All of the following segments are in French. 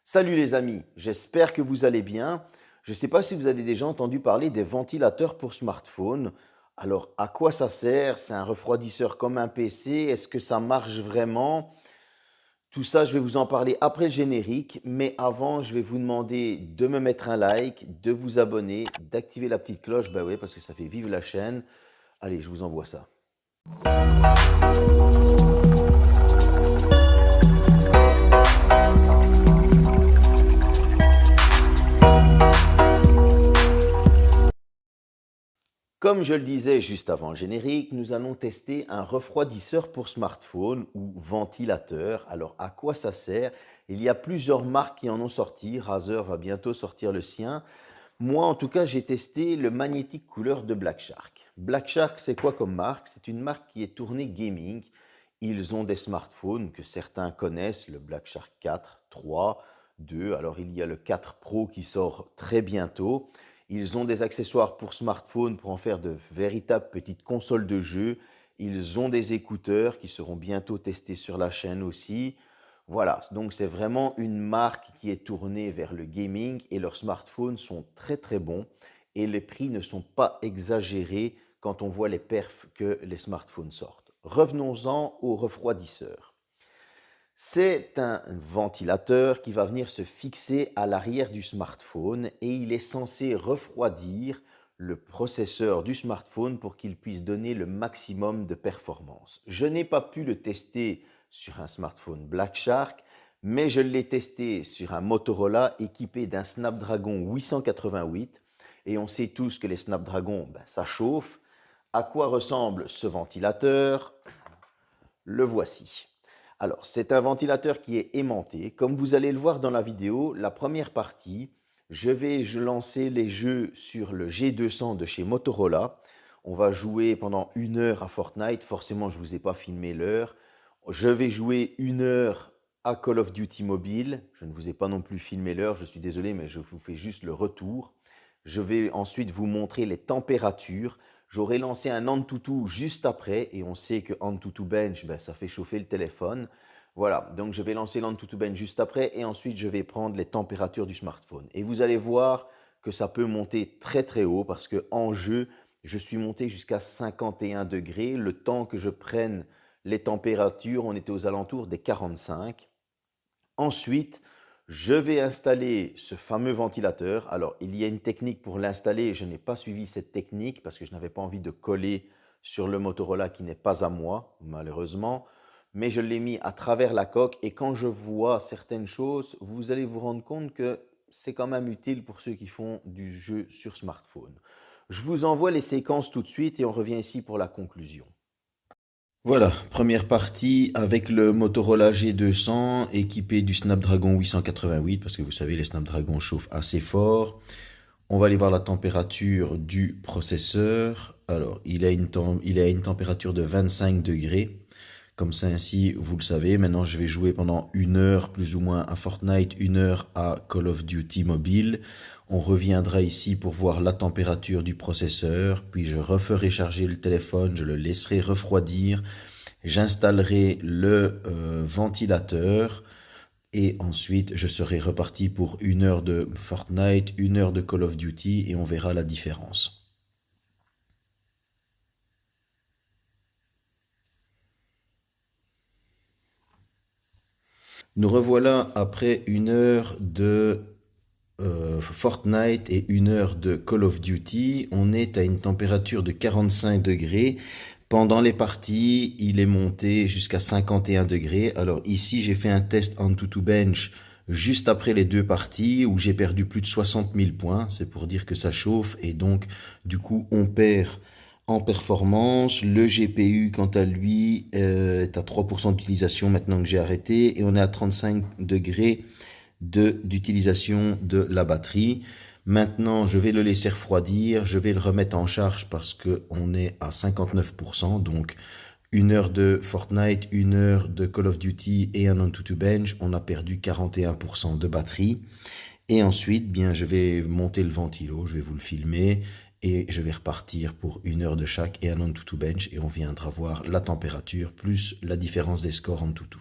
Salut les amis, j'espère que vous allez bien. Je ne sais pas si vous avez déjà entendu parler des ventilateurs pour smartphone. Alors, à quoi ça sert? C'est un refroidisseur comme un PC? Est-ce que ça marche vraiment? Tout ça, je vais vous en parler après le générique. Mais avant, je vais vous demander de me mettre un like, de vous abonner, d'activer la petite cloche. Bah oui, parce que ça fait vivre la chaîne. Allez, je vous envoie ça. Comme je le disais juste avant le générique, nous allons tester un refroidisseur pour smartphone ou ventilateur. Alors, à quoi ça sert? Il y a plusieurs marques qui en ont sorti. Razer va bientôt sortir le sien. Moi, en tout cas, j'ai testé le Magnetic Cooler de Black Shark. Black Shark, c'est quoi comme marque? C'est une marque qui est tournée gaming. Ils ont des smartphones que certains connaissent, le Black Shark 4, 3, 2. Alors, il y a le 4 Pro qui sort très bientôt. Ils ont des accessoires pour smartphone pour en faire de véritables petites consoles de jeux. Ils ont des écouteurs qui seront bientôt testés sur la chaîne aussi. Voilà, donc c'est vraiment une marque qui est tournée vers le gaming et leurs smartphones sont très très bons et les prix ne sont pas exagérés quand on voit les perfs que les smartphones sortent. Revenons-en au refroidisseur. C'est un ventilateur qui va venir se fixer à l'arrière du smartphone et il est censé refroidir le processeur du smartphone pour qu'il puisse donner le maximum de performance. Je n'ai pas pu le tester sur un smartphone Black Shark, mais je l'ai testé sur un Motorola équipé d'un Snapdragon 888 et on sait tous que les Snapdragon, ça chauffe. À quoi ressemble ce ventilateur? Le voici. Alors, c'est un ventilateur qui est aimanté. Comme vous allez le voir dans la vidéo, la première partie, je vais lancer les jeux sur le G200 de chez Motorola. On va jouer pendant 1 heure à Fortnite. Forcément, je ne vous ai pas filmé l'heure. Je vais jouer 1 heure à Call of Duty Mobile. Je ne vous ai pas non plus filmé l'heure. Je suis désolé, mais je vous fais juste le retour. Je vais ensuite vous montrer les températures. J'aurai lancé un Antutu juste après et on sait que Antutu Bench, ça fait chauffer le téléphone. Voilà, donc je vais lancer l'Antutu Bench juste après et ensuite je vais prendre les températures du smartphone. Et vous allez voir que ça peut monter très très haut parce qu'en jeu, je suis monté jusqu'à 51 degrés. Le temps que je prenne les températures, on était aux alentours des 45. Ensuite, je vais installer ce fameux ventilateur. Alors, il y a une technique pour l'installer. Je n'ai pas suivi cette technique parce que je n'avais pas envie de coller sur le Motorola qui n'est pas à moi, malheureusement. Mais je l'ai mis à travers la coque et quand je vois certaines choses, vous allez vous rendre compte que c'est quand même utile pour ceux qui font du jeu sur smartphone. Je vous envoie les séquences tout de suite et on revient ici pour la conclusion. Voilà, première partie avec le Motorola G200 équipé du Snapdragon 888 parce que vous savez les Snapdragon chauffent assez fort. On va aller voir la température du processeur. Alors, il a une température de 25 degrés. Comme ça, ainsi, vous le savez. Maintenant, je vais jouer pendant 1 heure plus ou moins à Fortnite, 1 heure à Call of Duty Mobile. On reviendra ici pour voir la température du processeur, puis je referai charger le téléphone, je le laisserai refroidir, j'installerai le ventilateur et ensuite je serai reparti pour 1 heure de Fortnite, 1 heure de Call of Duty et on verra la différence. Nous revoilà après 1 heure de Fortnite et 1 heure de Call of Duty. On est à une température de 45 degrés. Pendant les parties, il est monté jusqu'à 51 degrés. Alors ici, j'ai fait un test Antutu Bench juste après les 2 parties où j'ai perdu plus de 60 000 points. C'est pour dire que ça chauffe et donc du coup on perd en performance. Le GPU, quant à lui, est à 3% d'utilisation maintenant que j'ai arrêté et on est à 35 degrés d'utilisation de la batterie. Maintenant, je vais le laisser refroidir, je vais le remettre en charge parce qu'on est à 59%, donc 1 heure de Fortnite, 1 heure de Call of Duty et un Antutu Bench, on a perdu 41% de batterie. Et ensuite, bien, je vais monter le ventilo, je vais vous le filmer et je vais repartir pour 1 heure de chaque et un Antutu Bench et on viendra voir la température plus la différence des scores Antutu.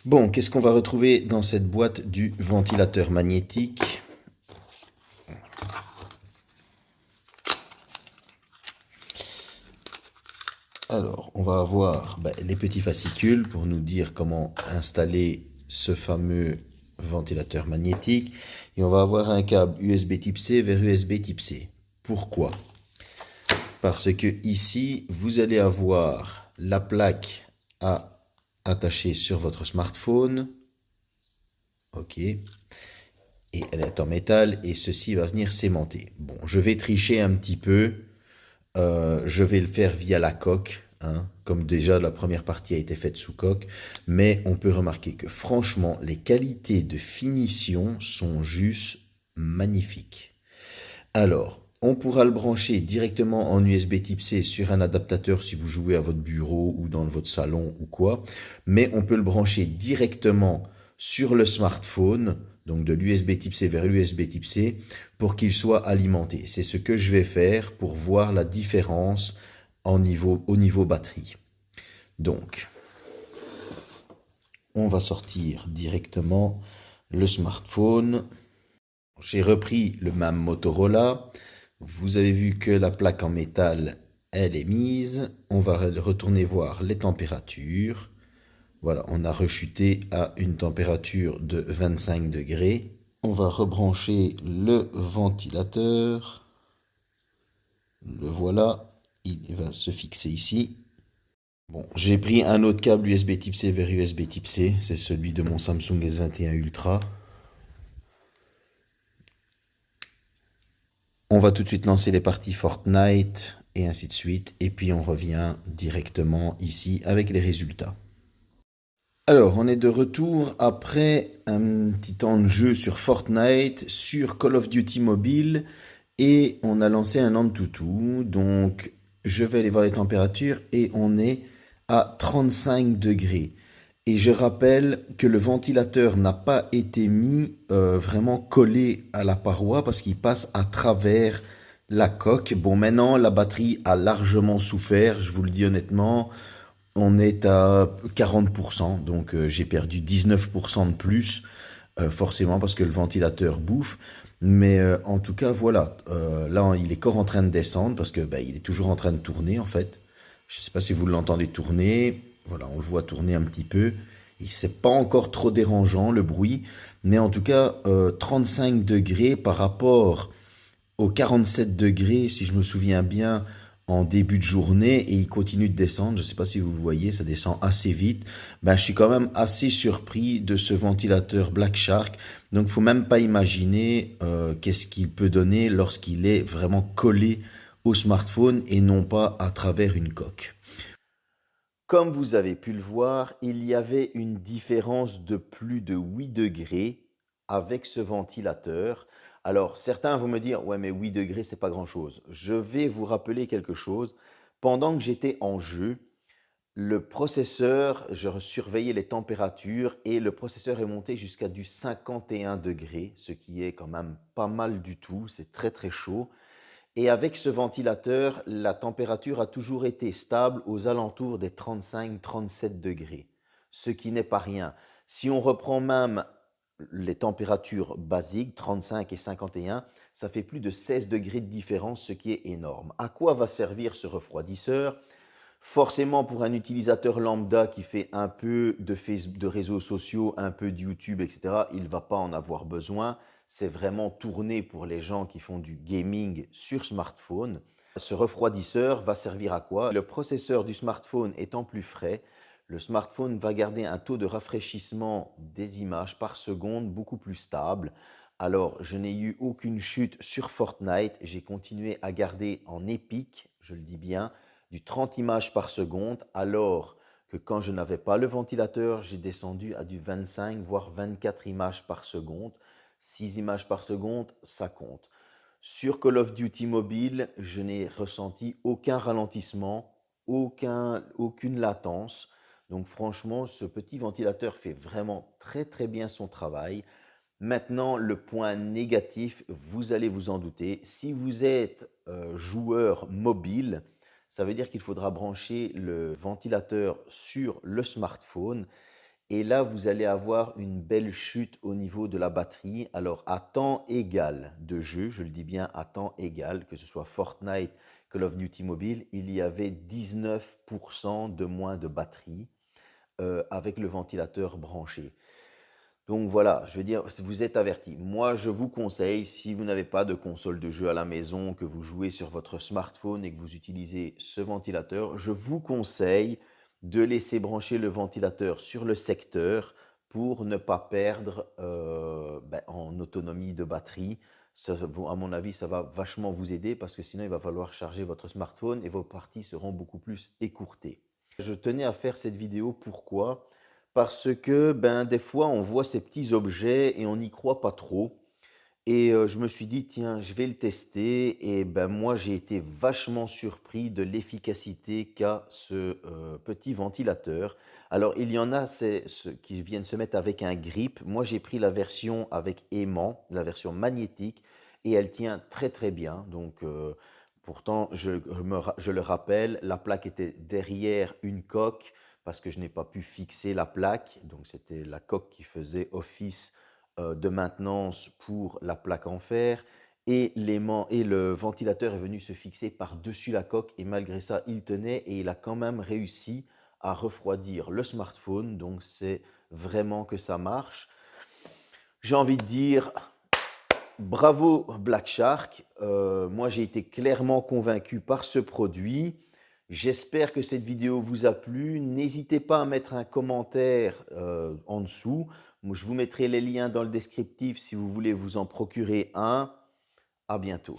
Bon, qu'est-ce qu'on va retrouver dans cette boîte du ventilateur magnétique? Alors, on va avoir les petits fascicules pour nous dire comment installer ce fameux ventilateur magnétique. Et on va avoir un câble USB type C vers USB type C. Pourquoi? Parce que ici, vous allez avoir la plaque à attacher sur votre smartphone. OK. Et elle est en métal et ceci va venir s'aimanter. Bon, je vais tricher un petit peu. Je vais le faire via la coque, hein, comme déjà la première partie a été faite sous coque. Mais on peut remarquer que franchement, les qualités de finition sont juste magnifiques. Alors, on pourra le brancher directement en USB type C sur un adaptateur si vous jouez à votre bureau ou dans votre salon ou quoi. Mais on peut le brancher directement sur le smartphone, donc de l'USB type C vers l'USB type C, pour qu'il soit alimenté. C'est ce que je vais faire pour voir la différence au niveau batterie. Donc, on va sortir directement le smartphone. J'ai repris le même Motorola. Vous avez vu que la plaque en métal, elle est mise. On va retourner voir les températures. Voilà, on a rechuté à une température de 25 degrés. On va rebrancher le ventilateur. Le voilà, il va se fixer ici. Bon, j'ai pris un autre câble USB type C vers USB type C. C'est celui de mon Samsung S21 Ultra. On va tout de suite lancer les parties Fortnite et ainsi de suite. Et puis on revient directement ici avec les résultats. Alors, on est de retour après un petit temps de jeu sur Fortnite, sur Call of Duty Mobile et on a lancé un Antutu. Donc, je vais aller voir les températures et on est à 35 degrés. Et je rappelle que le ventilateur n'a pas été mis vraiment collé à la paroi parce qu'il passe à travers la coque. Bon, maintenant, la batterie a largement souffert, je vous le dis honnêtement. On est à 40%, donc j'ai perdu 19% de plus, forcément parce que le ventilateur bouffe. Mais en tout cas, voilà, là, il est encore en train de descendre parce que il est toujours en train de tourner en fait. Je ne sais pas si vous l'entendez tourner. Voilà, on le voit tourner un petit peu. Et c'est pas encore trop dérangeant le bruit, mais en tout cas, 35 degrés par rapport aux 47 degrés, si je me souviens bien, en début de journée, et il continue de descendre. Je ne sais pas si vous le voyez, ça descend assez vite. Je suis quand même assez surpris de ce ventilateur Black Shark. Donc, il faut même pas imaginer qu'est-ce qu'il peut donner lorsqu'il est vraiment collé au smartphone et non pas à travers une coque. Comme vous avez pu le voir, il y avait une différence de plus de 8 degrés avec ce ventilateur. Alors, certains vont me dire, ouais, mais 8 degrés, c'est pas grand-chose. Je vais vous rappeler quelque chose. Pendant que j'étais en jeu, le processeur, je surveillais les températures et le processeur est monté jusqu'à du 51 degrés, ce qui est quand même pas mal du tout. C'est très très chaud. Et avec ce ventilateur, la température a toujours été stable aux alentours des 35-37 degrés, ce qui n'est pas rien. Si on reprend même les températures basiques, 35 et 51, ça fait plus de 16 degrés de différence, ce qui est énorme. À quoi va servir ce refroidisseur? Forcément, pour un utilisateur lambda qui fait un peu de Facebook, de réseaux sociaux, un peu de YouTube, etc., il ne va pas en avoir besoin. C'est vraiment tourné pour les gens qui font du gaming sur smartphone. Ce refroidisseur va servir à quoi? Le processeur du smartphone étant plus frais, le smartphone va garder un taux de rafraîchissement des images par seconde beaucoup plus stable. Alors, je n'ai eu aucune chute sur Fortnite. J'ai continué à garder en épique, je le dis bien, du 30 images par seconde, alors que quand je n'avais pas le ventilateur, j'ai descendu à du 25 voire 24 images par seconde. 6 images par seconde, ça compte. Sur Call of Duty Mobile, je n'ai ressenti aucun ralentissement, aucune latence. Donc franchement, ce petit ventilateur fait vraiment très très bien son travail. Maintenant, le point négatif, vous allez vous en douter, si vous êtes joueur mobile, ça veut dire qu'il faudra brancher le ventilateur sur le smartphone Et là, vous allez avoir une belle chute au niveau de la batterie. Alors, à temps égal de jeu, je le dis bien à temps égal, que ce soit Fortnite, Call of Duty Mobile, il y avait 19% de moins de batterie avec le ventilateur branché. Donc voilà, je veux dire, vous êtes avertis. Moi, je vous conseille, si vous n'avez pas de console de jeu à la maison, que vous jouez sur votre smartphone et que vous utilisez ce ventilateur, je vous conseille de laisser brancher le ventilateur sur le secteur pour ne pas perdre en autonomie de batterie. À mon avis, ça va vachement vous aider parce que sinon, il va falloir charger votre smartphone et vos parties seront beaucoup plus écourtées. Je tenais à faire cette vidéo, pourquoi? Parce que des fois, on voit ces petits objets et on n'y croit pas trop. Et je me suis dit, tiens, je vais le tester. Et moi, j'ai été vachement surpris de l'efficacité qu'a ce petit ventilateur. Alors, il y en a ceux qui viennent se mettre avec un grip. Moi, j'ai pris la version avec aimant, la version magnétique, et elle tient très très bien. Donc, pourtant, je le rappelle, la plaque était derrière une coque parce que je n'ai pas pu fixer la plaque. Donc, c'était la coque qui faisait office de maintenance pour la plaque en fer et le ventilateur est venu se fixer par-dessus la coque et malgré ça, il tenait et il a quand même réussi à refroidir le smartphone. Donc, c'est vraiment que ça marche. J'ai envie de dire bravo Black Shark. Moi, j'ai été clairement convaincu par ce produit. J'espère que cette vidéo vous a plu. N'hésitez pas à mettre un commentaire en dessous. Moi, je vous mettrai les liens dans le descriptif si vous voulez vous en procurer un. À bientôt.